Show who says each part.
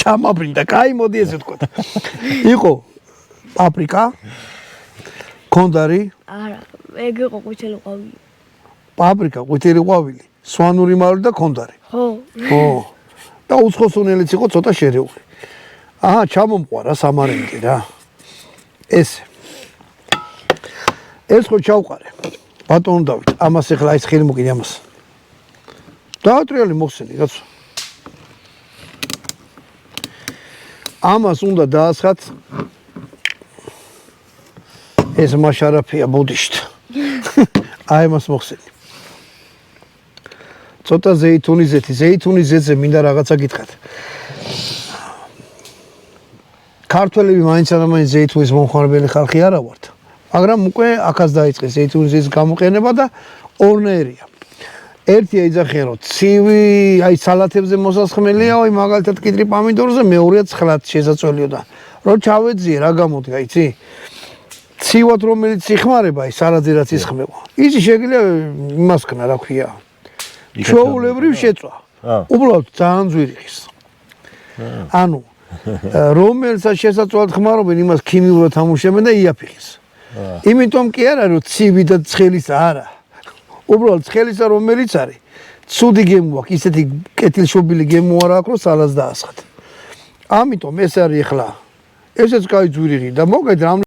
Speaker 1: ჩამაბრინდა, კაი მოდი ესე ვთქვათ. იყო პაპრიკა, კონდარი.
Speaker 2: არა, ეგ იყო ყვითელი ყვავილი.
Speaker 1: პაპრიკა, ყვითელი ყვავილი, სვანური მარილი და კონდარი. ხო. და უცხოსუნელიც იყო ცოტა შერეული. აჰა, ჩამომყვა რა სამარენკი რა. ესე. ეს ხო ჩავყარე. ბატონო დავით, ამას ეხლა ის ხილი მოგინე ამას. დაატრიალი მოხსენი, კაცო. ამას უნდა დაასხათ ეს მაშარაფია ბუდიშტ. აი მას მოხსენი. ცოტა ზეითუნის ზეთი, ზეითუნის ზეთზე მინდა რაღაცა გითხრათ. ქართველები მაინც არამაინც ზეითუნის მომხმარებელი ხალხი არა ვართ. მაგრამ უკვე აქაც დაიწყეს ზეითუნის ზეთის გამოყენება და ორნაირია. ერთია იძახიან რომ ცივი, აი სალათებზე მოსასხმელია, აი მაგალითად კიტრი პამიდორზე, მეორეა ცხლად შესაძლებელია და რომ ჩავეძიე რა გამოდგა, იცი? ცივად რომელიც იხმარება, აი სარაძე რაც იხმება. ისი შეგიძლია იმას ქნა, რა ქვია. ჩვეულებრივ შეწვა. უბრალოდ ძალიან ძვირი ხის. ანუ რომელსაც შესაძლოა ხმარობენ იმას ქიმიურად ამუშავებენ და იაფიხის. იმიტომ კი არა რომ ცივი და ცხელისა არა. უბრალოდ ცხელისა რომელიც არის, ცუდი გემო აქვს, ისეთი კეთილშობილი გემო არ აქვს, რომ სალას დაასხათ. ამიტომ ეს არის ახლა ესეც კაი ძვირი და მოგეთ